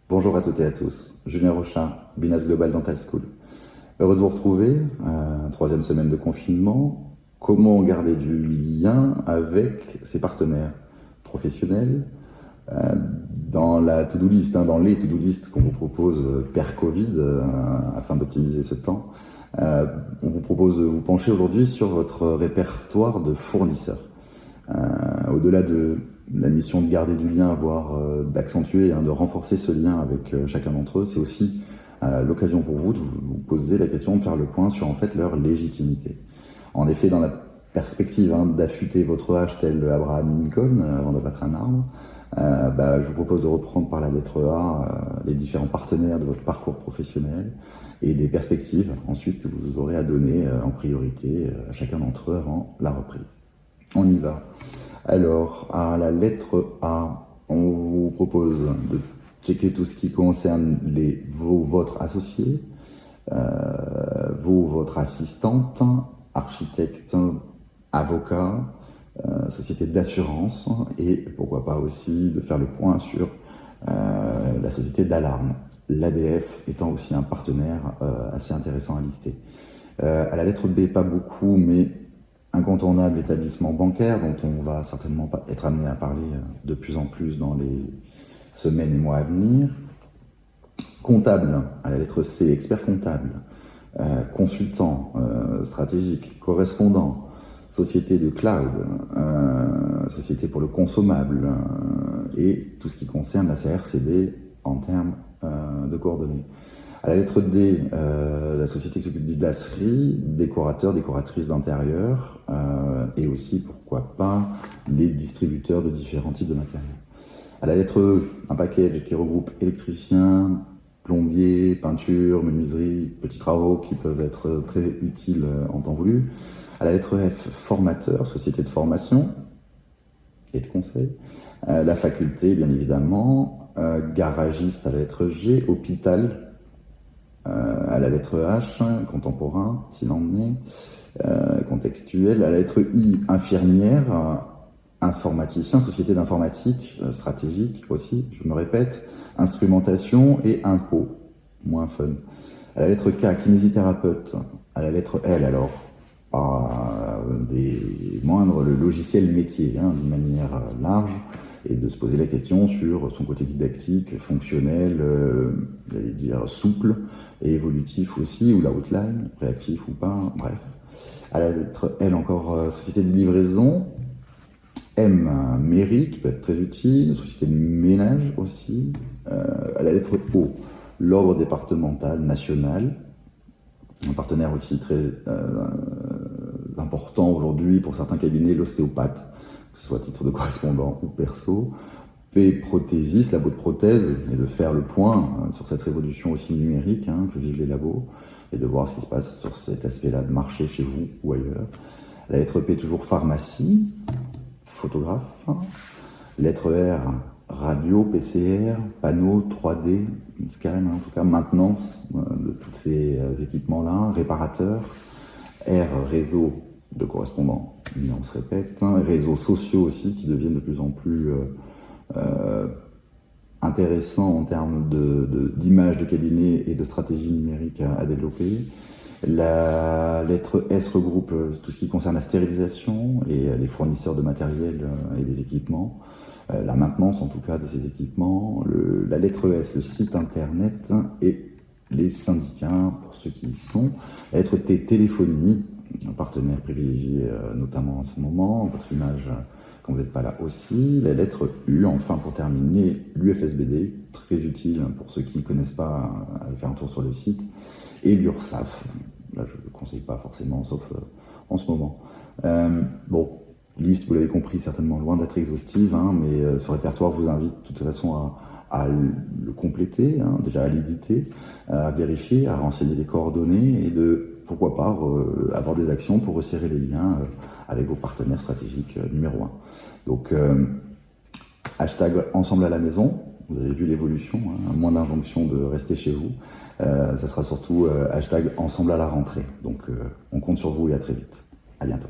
Bonjour à toutes et à tous, Julien Rochin, Binas Global Dental School. Heureux de vous retrouver, troisième semaine de confinement. Comment garder du lien avec ses partenaires professionnels dans la to-do list, dans les to-do list qu'on vous propose per Covid, afin d'optimiser ce temps. On vous propose de vous pencher aujourd'hui sur votre répertoire de fournisseurs. Au-delà de la mission de garder du lien, voire d'accentuer, de renforcer ce lien avec chacun d'entre eux, c'est aussi l'occasion pour vous de vous poser la question, de faire le point sur en fait leur légitimité. En effet, dans la perspective d'affûter votre hache tel Abraham Lincoln avant d'abattre un arbre, je vous propose de reprendre par la lettre A les différents partenaires de votre parcours professionnel et des perspectives ensuite que vous aurez à donner en priorité à chacun d'entre eux avant la reprise. On y va. Alors, à la lettre A, on vous propose de checker tout ce qui concerne votre associé, votre assistante, architecte, avocat, société d'assurance et pourquoi pas aussi de faire le point sur la société d'alarme, l'ADF étant aussi un partenaire assez intéressant à lister. À la lettre B, pas beaucoup, mais incontournable établissement bancaire dont on va certainement être amené à parler de plus en plus dans les semaines et mois à venir. Comptable, à la lettre C, expert comptable, consultant stratégique, correspondant, société de cloud, société pour le consommable et tout ce qui concerne la CRCD en termes de coordonnées. À la lettre D, la société qui s'occupe du DASRI, décorateur, décoratrice d'intérieur et aussi, pourquoi pas, les distributeurs de différents types de matériaux. À la lettre E, un package qui regroupe électricien, plombier, peinture, menuiserie, petits travaux qui peuvent être très utiles en temps voulu. À la lettre F, formateur, société de formation et de conseil. La faculté, bien évidemment. Garagiste à la lettre G, hôpital. À la lettre H, contemporain, s'il en est, contextuel. À la lettre I, infirmière, informaticien, société d'informatique, stratégique aussi, je me répète, instrumentation et impôts, moins fun. À la lettre K, kinésithérapeute. À la lettre L, alors, pas des moindres, le logiciel métier, d'une manière large, et de se poser la question sur son côté didactique, fonctionnel, j'allais dire souple et évolutif aussi, ou la outline, réactif ou pas, bref. À la lettre L encore, société de livraison. M, mairie, qui peut être très utile, société de ménage aussi. À la lettre O, l'ordre départemental national, un partenaire aussi très important aujourd'hui pour certains cabinets, l'ostéopathe, que ce soit à titre de correspondant ou perso. P, prothésiste, labo de prothèse, et de faire le point sur cette révolution aussi numérique que vivent les labos, et de voir ce qui se passe sur cet aspect-là de marché chez vous ou ailleurs. La lettre P, toujours pharmacie, photographe. Lettre R, radio, PCR, panneau, 3D, scan, en tout cas maintenance de tous ces équipements-là, réparateur. R, réseau de correspondants, mais on se répète, réseaux sociaux aussi qui deviennent de plus en plus intéressants en termes d'image de cabinet et de stratégie numérique à développer. La lettre S regroupe tout ce qui concerne la stérilisation et les fournisseurs de matériel et des équipements, la maintenance en tout cas de ces équipements. La lettre S, le site internet et les syndicats pour ceux qui y sont. La lettre T, téléphonie, un partenaire privilégié notamment en ce moment, votre image quand vous n'êtes pas là aussi. La lettre U, enfin pour terminer, l'UFSBD, très utile pour ceux qui ne connaissent pas, à faire un tour sur le site, et l'URSSAF. Là je ne le conseille pas forcément, sauf en ce moment. Liste, vous l'avez compris, certainement loin d'être exhaustive, mais ce répertoire vous invite de toute façon à le compléter, déjà à l'éditer, à vérifier, à renseigner les coordonnées et de, pourquoi pas, avoir des actions pour resserrer les liens avec vos partenaires stratégiques numéro 1. Donc, hashtag ensemble à la maison, vous avez vu l'évolution, moins d'injonctions de rester chez vous. Ça sera surtout hashtag ensemble à la rentrée. Donc, on compte sur vous et à très vite. À bientôt.